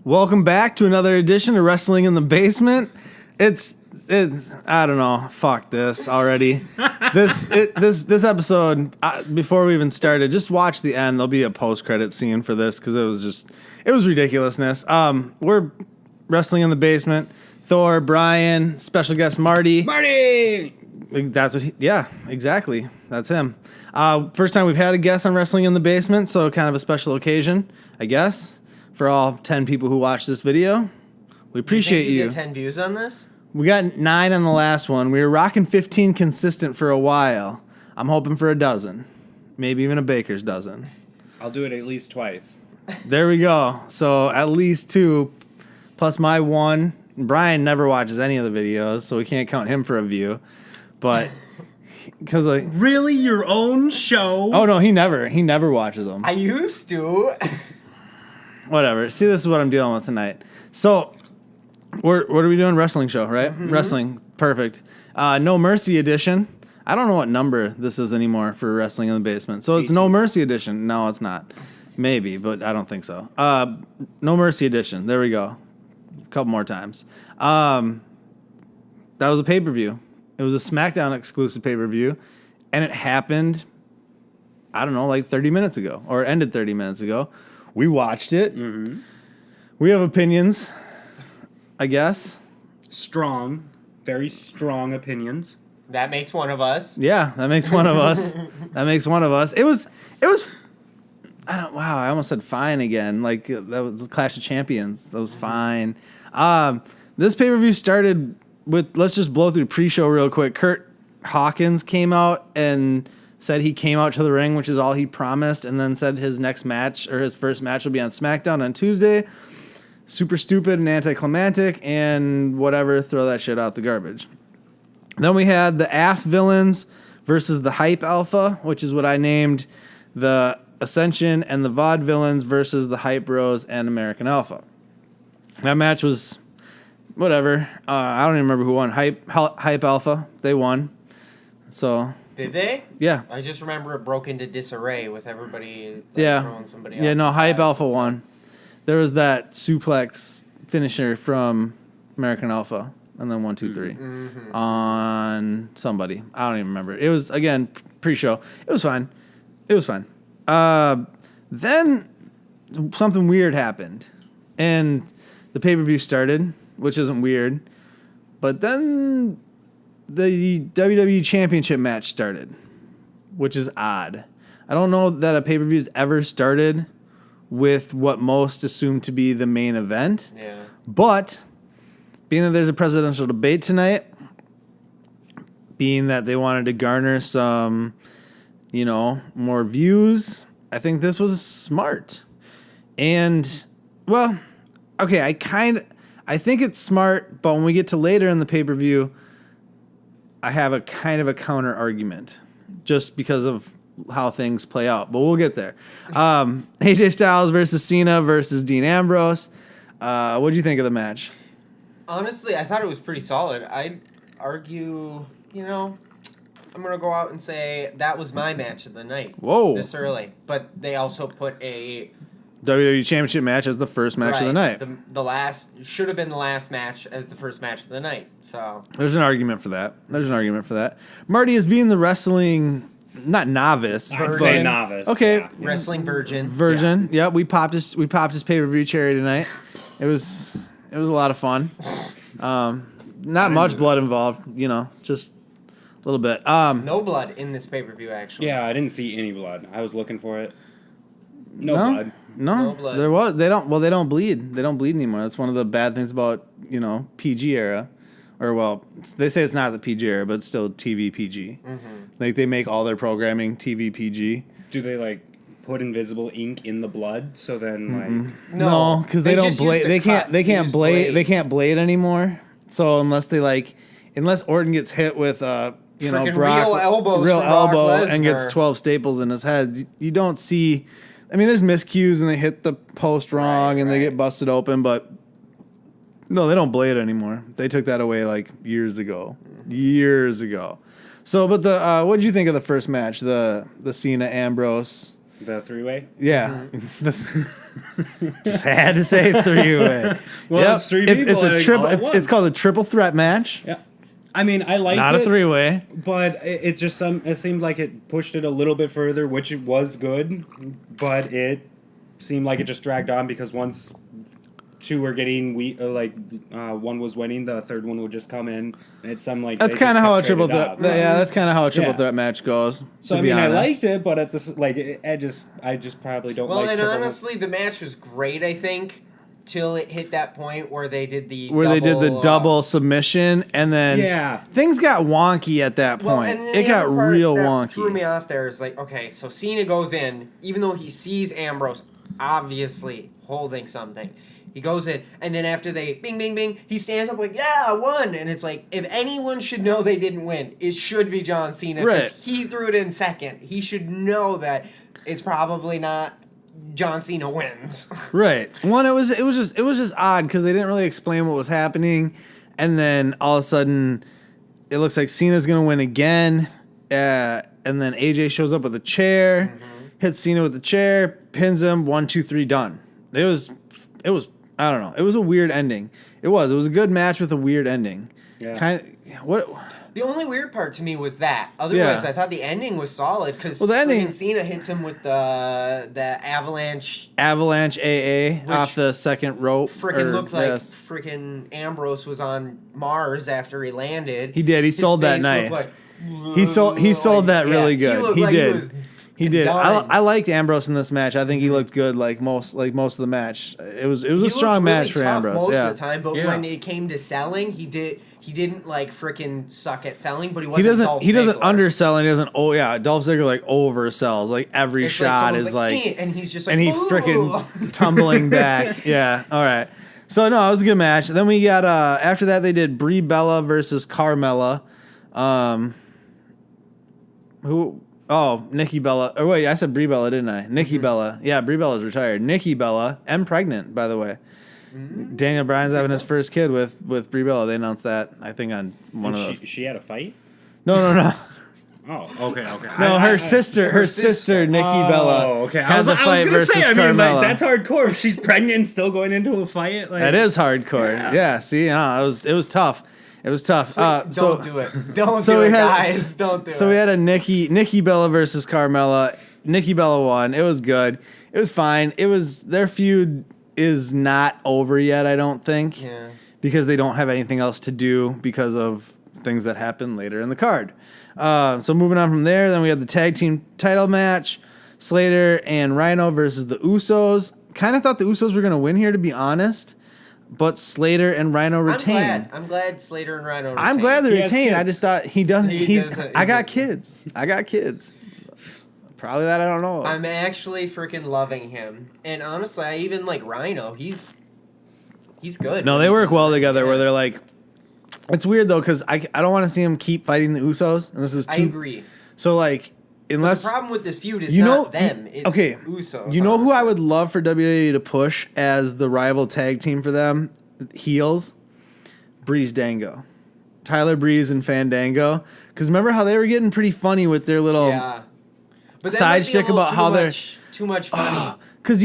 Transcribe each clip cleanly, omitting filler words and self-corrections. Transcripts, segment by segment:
Welcome back to another edition of Wrestling in the Basement. It's I don't know. Fuck this already. This episode, before we even started, just watch the end. There'll be a post-credit scene for this because it was ridiculousness. We're Wrestling in the Basement. Thor, Brian, special guest Marty. That's what exactly. That's him. First time we've had a guest on Wrestling in the Basement, so kind of a special occasion, I guess, for all 10 people who watch this video. We appreciate you. You get 10 views on this? We got 9 on the last one. We were rocking 15 consistent for a while. I'm hoping for a dozen. Maybe even a baker's dozen. I'll do it at least twice. There we go. So at least 2 plus my 1. Brian never watches any of the videos, so we can't count him for a view. But because Really? Your own show? Oh no, he never watches them. I used to. Whatever. See, this is what I'm dealing with tonight. So what are we doing? Wrestling show, right? Mm-hmm. Wrestling. Perfect. No Mercy edition. I don't know what number this is anymore for Wrestling in the Basement. So it's No Mercy edition. No, it's not. Maybe, but I don't think so. No Mercy edition. There we go. A couple more times. That was a pay-per-view. It was a SmackDown exclusive pay-per-view, and it happened, I don't know, like 30 minutes ago, or it ended 30 minutes ago. We watched it. Mm-hmm. We have opinions, I guess. Strong, very strong opinions. That makes one of us. Yeah, that makes one of us. That makes one of us. It was. I almost said fine again. Like that was Clash of Champions. That was fine. This pay-per-view started with, let's just blow through pre-show real quick. Kurt Hawkins came out and said he came out to the ring, which is all he promised, and then said his next match, or his first match, will be on SmackDown on Tuesday. Super stupid and anticlimactic and whatever, throw that shit out the garbage. Then we had the Ass Villains versus the Hype Alpha, which is what I named the Ascension, and the VOD Villains versus the Hype Bros and American Alpha. That match was whatever. I don't even remember who won. Hype Alpha, they won. So did they? Yeah. I just remember it broke into disarray with everybody throwing somebody Yeah, no, Hype Alpha won. won. There was that suplex finisher from American Alpha, and then 1, 2, 3 on somebody. I don't even remember. It was, again, pre-show. It was fine. Then something weird happened, and the pay-per-view started, which isn't weird, but then the WWE Championship match started, which is odd. I don't know that a pay-per-view's ever started with what most assume to be the main event. Yeah. But being that there's a presidential debate tonight, being that they wanted to garner some, more views, I think this was smart. And, well, okay, I think it's smart, but when we get to later in the pay-per-view, I have a kind of a counter argument just because of how things play out, but we'll get there. AJ Styles versus Cena versus Dean Ambrose. What do you think of the match? Honestly, I thought it was pretty solid. I'd argue, I'm going to go out and say that was my match of the night. Whoa. This early. But they also put a WWE Championship match as the first match of the night. The last should have been the last match as the first match of the night. So there's an argument for that. Marty is being the wrestling, not novice. I'd say novice. Okay. Yeah. Wrestling virgin. Virgin. Yeah, we popped his pay-per-view cherry tonight. It was a lot of fun. Not much blood involved, just a little bit. No blood in this pay-per-view, actually. Yeah, I didn't see any blood. I was looking for it. No blood. No blood. There was. They don't bleed. They don't bleed anymore. That's one of the bad things about, PG era. Or, well, they say it's not the PG era, but it's still TV PG. Mm-hmm. Like, they make all their programming TV PG. Do they, put invisible ink in the blood so then, No, because they don't blade. They can't blade. They can't blade anymore. So unless Orton gets hit with Brock, real elbow and gets 12 staples in his head, you don't see. I mean, there's miscues and they hit the post wrong and they get busted open, but no, they don't blade anymore. They took that away years ago. So, but what did you think of the first match, the Cena Ambrose The three-way? Yeah. Just had to say three-way. Well, it's three people. It's a triple. It's called a triple threat match. Yeah. I mean, I liked it. Not a three-way. But it just it seemed like it pushed it a little bit further, which it was good. But it seemed like it just dragged on because once two were getting one was winning, the third one would just come in. And it's some like that's kind of how a triple threat. Yeah, that's kind of how a triple threat match goes. So I mean, I liked it, but at this I just probably don't. Well, like and honestly, the match was great. I think till it hit that point where they did the double submission, and then things got wonky at that point. Well, it got real wonky. Threw me off there is like, okay, so Cena goes in, even though he sees Ambrose obviously holding something. He goes in, and then after they bing, bing, bing, he stands up like, yeah, I won. And it's like, if anyone should know they didn't win, it should be John Cena. Right. He threw it in second. He should know that it's probably not John Cena wins. Right. One, it was just odd because they didn't really explain what was happening. And then all of a sudden, it looks like Cena's going to win again. And then AJ shows up with a chair, hits Cena with the chair, pins him, 1, 2, 3, done. It was I don't know. It was a weird ending. It was a good match with a weird ending. Yeah. The only weird part to me was that. Otherwise, I thought the ending was solid because Cena hits him with the avalanche AA off the second rope. Freaking looked like freaking Ambrose was on Mars after he landed. He did. He sold that nice. He sold that really good. He did. He did. I liked Ambrose in this match. I think he looked good, like most of the match. It was a strong match for Ambrose. Most of the time, but when it came to selling, he didn't like freaking suck at selling, but he wasn't. He doesn't undersell, and he doesn't. Oh yeah, Dolph Ziggler like oversells. Like every shot is like, and he's just like, and he's freaking tumbling back. Yeah. All right. So no, it was a good match. Then we got after that they did Brie Bella versus Carmella. Nikki Bella. Or wait, I said Brie Bella, didn't I? Nikki Bella. Yeah, Brie Bella's retired. Nikki Bella, and pregnant, by the way. Daniel Bryan's having his first kid with Brie Bella. They announced that, I think, on one of those. She had a fight? No. Oh, okay. No, her sister, Nikki Bella. Oh, okay. Has a fight versus Carmella. That's hardcore. If she's pregnant and still going into a fight. That is hardcore. Yeah. See, it was tough. It was tough. Don't do it. Don't do it, guys. Don't do it. So we had a Nikki Bella versus Carmella. Nikki Bella won. It was good. It was fine. Their feud is not over yet, I don't think. Yeah. Because they don't have anything else to do because of things that happen later in the card. So moving on from there, then we had the tag team title match. Slater and Rhino versus the Usos. Kind of thought the Usos were going to win here, to be honest. But Slater and Rhino retain. I'm glad Slater and Rhino retain. I'm glad they retain. I just thought he doesn't. I got kids. Probably that I don't know. I'm actually freaking loving him. And honestly, I even like Rhino. He's good. No, they work well together where they're like... It's weird, though, because I don't want to see him keep fighting the Usos. And this is I agree. So, like... Unless, but the problem with this feud is not them. It's Usos. You know who I would love for WWE to push as the rival tag team for them? Heels. Breeze Dango. Tyler Breeze and Fandango. Because remember how they were getting pretty funny with their little side stick about how they're... Too much funny. Because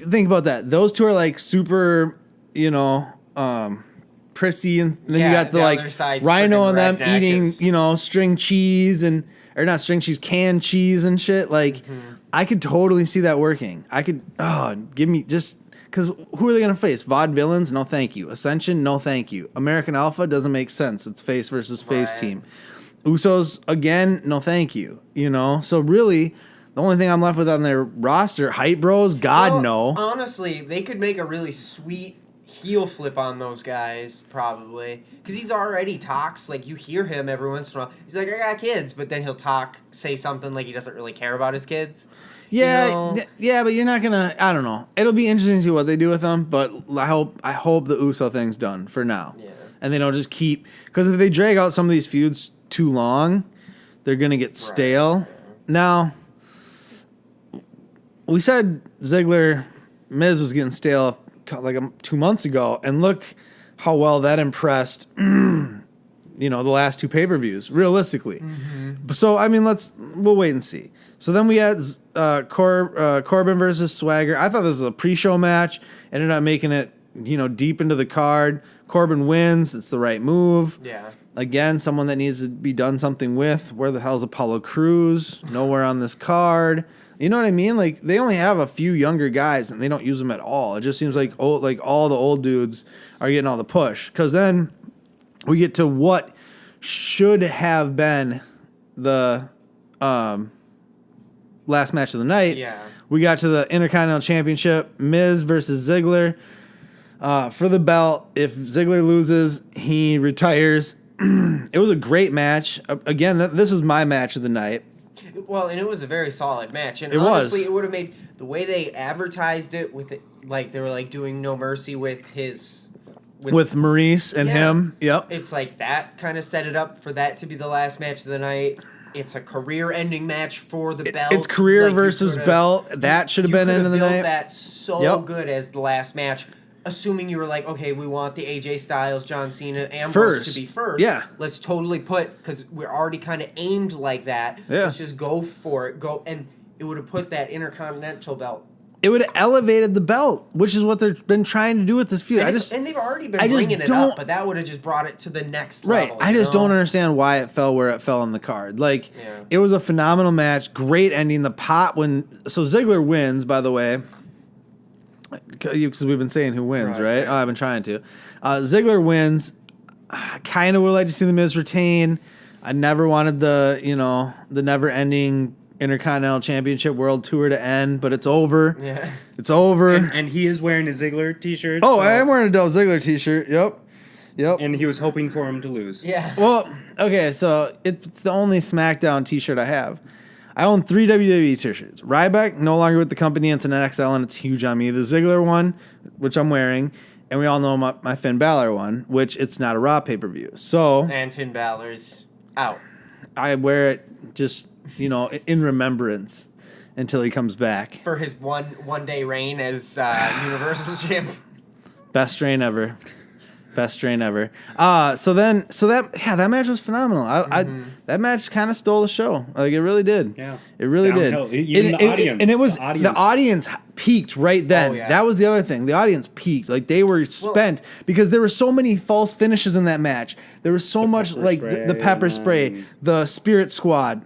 think about that. Those two are like super, prissy. And then you got the like Rhino and them eating, string cheese and... Or not string cheese, canned cheese and shit. Like, I could totally see that working. I could, give me just, because who are they going to face? Vaudevillains? No, thank you. Ascension? No, thank you. American Alpha doesn't make sense. It's face versus face team. Usos, again, no, thank you. So really, the only thing I'm left with on their roster, Hype Bros, no. Honestly, they could make a really sweet heel flip on those guys, probably. Because he's already talks, like, you hear him every once in a while. He's like, I got kids, but then he'll say something like he doesn't really care about his kids. Yeah, yeah, but you're not going to, I don't know. It'll be interesting to see what they do with them, but I hope the Uso thing's done for now. Yeah. And they don't just keep, because if they drag out some of these feuds too long, they're going to get stale. Right. Now, we said Ziggler, Miz was getting stale like 2 months ago, and look how well that impressed the last two pay-per-views, realistically. So, I mean, we'll wait and see. So then we had Corbin versus Swagger. I thought this was a pre-show match. Ended up making it, deep into the card. Corbin wins. It's the right move. Yeah. Again, someone that needs to be done something with. Where the hell's Apollo Crews? Nowhere on this card. You know what I mean? Like, they only have a few younger guys, and they don't use them at all. It just seems like all the old dudes are getting all the push. Because then we get to what should have been the last match of the night. Yeah. We got to the Intercontinental Championship, Miz versus Ziggler. For the belt, if Ziggler loses, he retires. It was a great match. Again, this is my match of the night. Well, and it was a very solid match. And it honestly, it would have made the way they advertised it with it, like they were like doing No Mercy with his with Maurice and him. Yep. It's like that kind of set it up for that to be the last match of the night. It's a career-ending match for the belt. It's career versus belt. That should have been end of the night. That so good as the last match. Assuming you were like, okay, we want the AJ Styles, John Cena, Ambrose to be first. Yeah. Let's totally because we're already kind of aimed like that. Yeah. Let's just go for it. And it would have put that Intercontinental belt. It would have elevated the belt, which is what they've been trying to do with this feud. And they've already been bringing it up, but that would have just brought it to the next level. Right. I just don't understand why it fell where it fell on the card. Like, It was a phenomenal match. Great ending. The pop so Ziggler wins, by the way. Because we've been saying who wins, right? Oh, I've been trying to. Ziggler wins. Kind of would like to see the Miz retain. I never wanted the never-ending Intercontinental Championship World Tour to end, but it's over. Yeah, it's over. And he is wearing a Ziggler t-shirt. Oh, I am wearing a Dolph Ziggler t-shirt. Yep. And he was hoping for him to lose. Yeah. Well, okay, so it's the only SmackDown t-shirt I have. I own 3 WWE t-shirts. Ryback, no longer with the company. It's an XL, and it's huge on me. The Ziggler one, which I'm wearing, and we all know my Finn Balor one, which it's not a Raw pay-per-view. So and Finn Balor's out. I wear it just, in remembrance until he comes back. For his one day reign as Universal Champ. Best reign ever. Best train ever. So that match was phenomenal. That match kind of stole the show. Like, it really did. Yeah, it really Downhill. did. Even the audience. And it was the audience peaked right then. Oh, yeah. That was the other thing. The audience peaked. Like, they were spent because there were so many false finishes in that match. There was so much like the pepper spray, the Spirit Squad.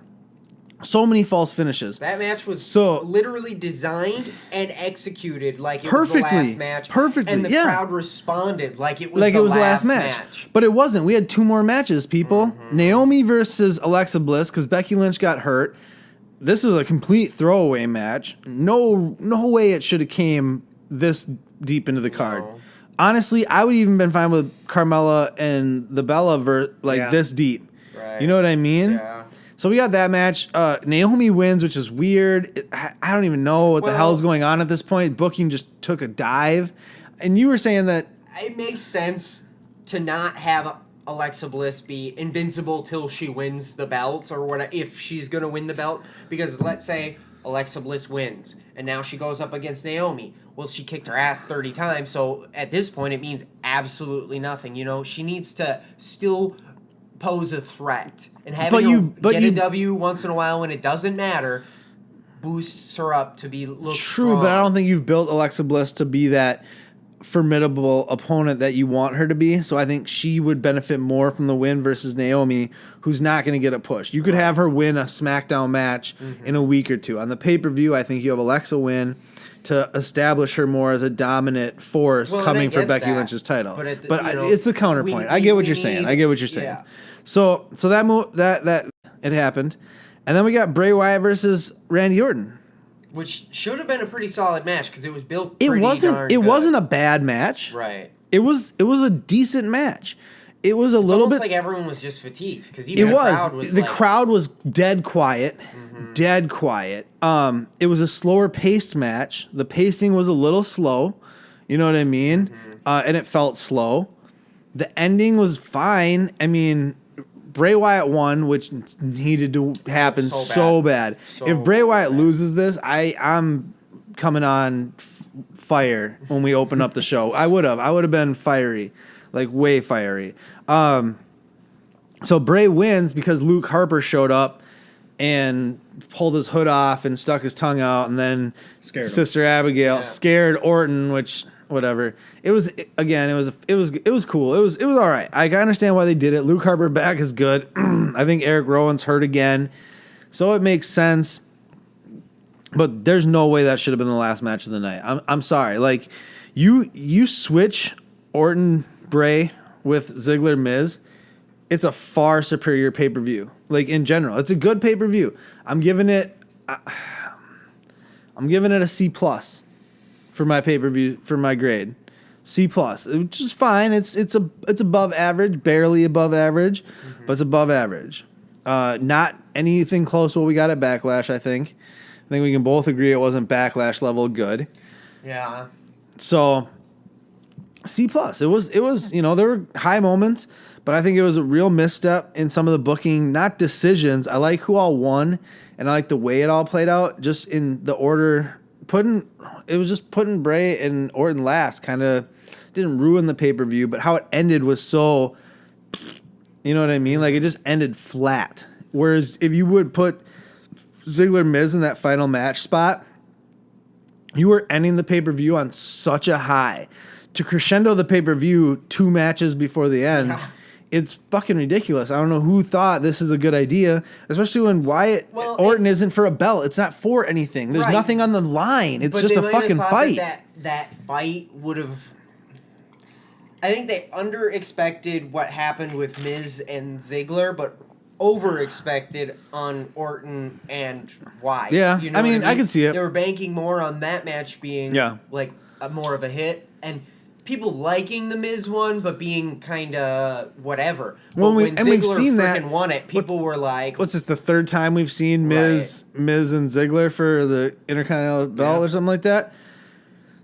So many false finishes. That match was literally designed and executed like it was the last match. Perfectly, and the crowd responded like it was the last match. But it wasn't. We had 2 more matches, people. Naomi versus Alexa Bliss, because Becky Lynch got hurt. This is a complete throwaway match. No way it should have came this deep into the card. No. Honestly, I would even been fine with Carmella and the Bella this deep. Right. You know what I mean? Yeah. So we got that match. Naomi wins, which is weird. I don't even know what the hell is going on at this point. Booking just took a dive. And you were saying that it makes sense to not have Alexa Bliss be invincible till she wins the belts or what if she's going to win the belt. Because let's say Alexa Bliss wins and now she goes up against Naomi. Well, she kicked her ass 30 times. So at this point, it means absolutely nothing. She needs to still pose a threat, and having a W once in a while when it doesn't matter boosts her up to be look true. strong. But I don't think you've built Alexa Bliss to be that formidable opponent that you want her to be. So I think she would benefit more from the win versus Naomi, who's not going to get a push. You could have her win a SmackDown match in a week or two. On the pay-per-view, I think you have Alexa win to establish her more as a dominant force coming for Becky Lynch's title. But it's the counterpoint. I get what you're saying. Yeah. So that move that it happened, and then we got Bray Wyatt versus Randy Orton, which should have been a pretty solid match because it was built. It wasn't a bad match. Right. It was a decent match. It was a little bit like everyone was just fatigued because even the crowd was dead quiet. Dead quiet. It was a slower paced match. The pacing was a little slow. You know what I mean? And it felt slow. The ending was fine. I mean, Bray Wyatt won, which needed to happen so bad. If Bray Wyatt loses this, I'm coming on fire when we open up the show. I would have been fiery, like way fiery. So Bray wins because Luke Harper showed up and pulled his hood off and stuck his tongue out, and then Scared him. Sister Abigail scared Orton, which whatever. It was cool. It was all right. I can understand why they did it. Luke Harper back is good. I think Eric Rowan's hurt again, so it makes sense. But there's no way that should have been the last match of the night. I'm sorry. Like you switch Orton Bray with Ziggler Miz. It's a far superior pay-per-view. Like in general, it's a good pay-per-view. I'm giving it a C+ for my pay-per-view for my grade. C+, which is fine. It's above average, barely above average, but it's above average. Not anything close to what we got at Backlash, I think. I think we can both agree it wasn't Backlash level good. Yeah. So C+. It was there were high moments, but I think it was a real misstep in some of the booking, not decisions. I like who all won, and I like the way it all played out, just in the order. Putting Bray and Orton last kind of didn't ruin the pay-per-view, but how it ended was so, you know what I mean? Like, it just ended flat. Whereas if you would put Ziggler Miz in that final match spot, you were ending the pay-per-view on such a high. To crescendo the pay-per-view 2 matches before the end, it's fucking ridiculous. I don't know who thought this is a good idea, especially when Orton isn't for a belt. It's not for anything. There's nothing on the line. It's just a fucking fight. That fight would have... I think they under-expected what happened with Miz and Ziggler, but over-expected on Orton and Wyatt. Yeah, you know I mean, I can see it. They were banking more on that match being like more of a hit, and people liking the Miz one, but being kind of whatever. Well, when we've Ziggler seen that. won it, people were like, "What's this? The third time we've seen Miz and Ziggler for the Intercontinental belt or something like that?"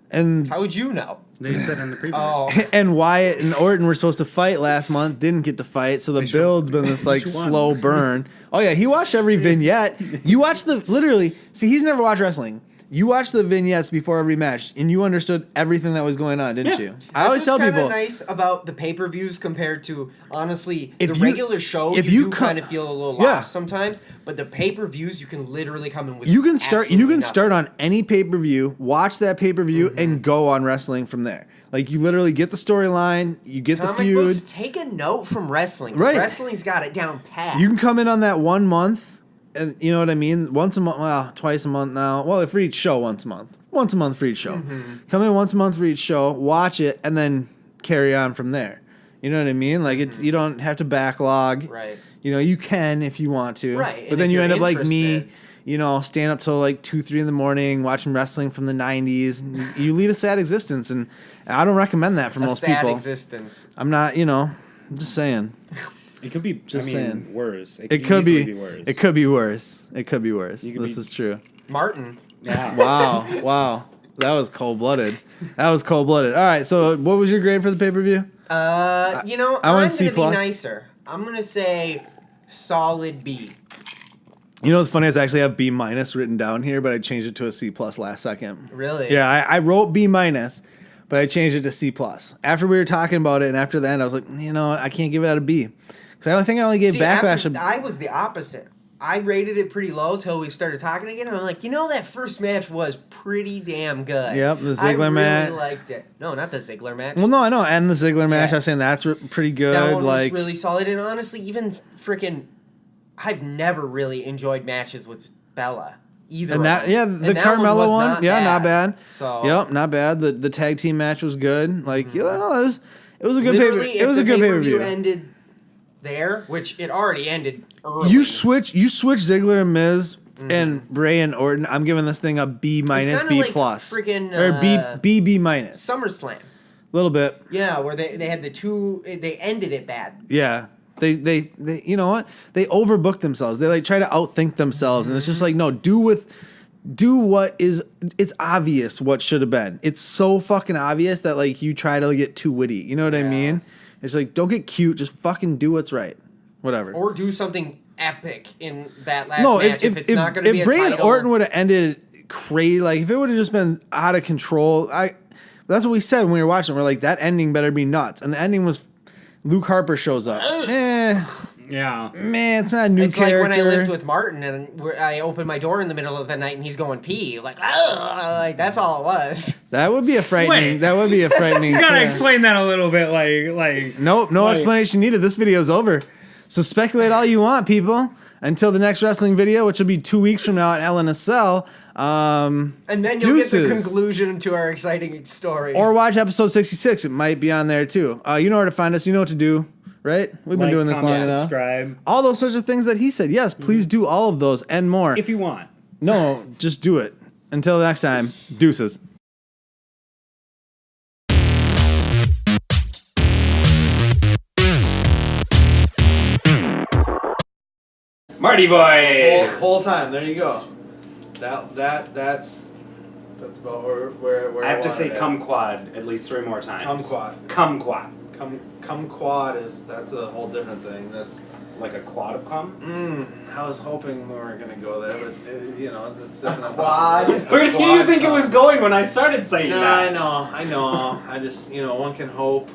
And how would you know? They said in the previous. And Wyatt and Orton were supposed to fight last month, didn't get to fight, so the build's been this like slow burn. Oh yeah, he watched every vignette. You watched he's never watched wrestling. You watched the vignettes before every match, and you understood everything that was going on, didn't you? I always tell people. That's nice about the pay-per-views compared to, honestly, the regular show. If you kind of feel a little lost sometimes, but the pay-per-views, you can literally come in with. You can start on any pay-per-view, watch that pay-per-view, and go on wrestling from there. Like, you literally get the storyline, you get the feud. Books, take a note from wrestling. Right. Wrestling's got it down pat. You can come in on that 1 month. And you know what I mean? Once a month, well, twice a month now. Well, for each show, once a month. Once a month for each show. Mm-hmm. Come in once a month for each show, watch it, and then carry on from there. You know what I mean? Like, you don't have to backlog. Right. You know, you can if you want to. Right. But then you end up like me, staying up till like 2, 3 in the morning, watching wrestling from the 90s. And you lead a sad existence, and I don't recommend that for most people. A sad existence. I'm not, I'm just saying. It could be worse. It could be worse. It could be worse. It could be worse. This is true. Martin. Yeah. Wow. That was cold-blooded. All right, so what was your grade for the pay-per-view? I'm going to be nicer. I'm going to say solid B. You know what's funny is I actually have B- written down here, but I changed it to a C+ last second. Really? Yeah, I wrote B-, but I changed it to C+. After we were talking about it and after the end, I was like, I can't give it a B. Because I think I only gave Backlash I was the opposite. I rated it pretty low till we started talking again. And I'm like, that first match was pretty damn good. Yep, the Ziggler match. I really liked it. No, not the Ziggler match. Well, no, I know. And the Ziggler match, I was saying that's pretty good. That one was really solid. And honestly, even I've never really enjoyed matches with Bella. Either. And that, the Carmella one, not bad. So, yep, not bad. The tag team match was good. Like, it was a good pay-per-view. It was a good pay-per-view. Ended there, which it already ended early. You switch Ziggler and Miz and Bray and Orton. I'm giving this thing a B-, B+. Freaking or B-. SummerSlam. A little bit. Yeah, where they had the two. They ended it bad. Yeah. They you know what? They overbook themselves. They try to outthink themselves, and it's just like, no, do what is. It's obvious what should have been. It's so fucking obvious that you try to get too witty. You know what I mean? It's like, don't get cute. Just fucking do what's right. Whatever. Or do something epic in that last match. If it's not going to be a Bray title. and Orton would have ended crazy, if it would have just been out of control. That's what we said when we were watching. We're like, that ending better be nuts. And the ending was Luke Harper shows up. Yeah. Man, it's not a new It's character. like when I lived with Martin and I opened my door in the middle of the night and he's going pee. Like, oh, like that's all it was. That would be a frightening. Wait. That would be a frightening. You gotta trend. explain that a little bit, like. Nope, no Like- explanation needed. This video's over. So speculate all you want, people. Until the next wrestling video, which will be 2 weeks from now at Hell in a Cell. And then you'll get the Deuces. conclusion to our exciting story. Or watch episode 66. It might be on there too. You know where to find us. You know what to do, right? We've been doing this long comment, enough. subscribe. All those sorts of things that he said. Yes, please do all of those and more. If you want. No, just do it. Until next time, deuces. Marty boy! Whole time. There you go. That's about where I have to say kumquat at least 3 more times. Kumquat. Kumquat. Kumquat that's a whole different thing. That's Like a quad of cum? I was hoping we weren't gonna go there, but it's definitely quad? Where do you think it was going when I started saying No, that? I know. I just one can hope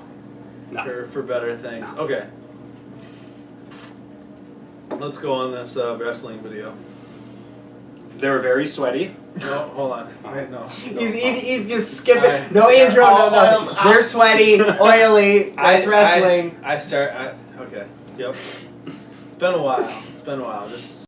No. for better things. Okay. Let's go on this wrestling video. They were very sweaty. No, hold on. Wait, no. He's just skipping. I- No intro, no nothing. Oil- They're sweaty, oily. That's wrestling. Okay. Yep. It's been a while. Just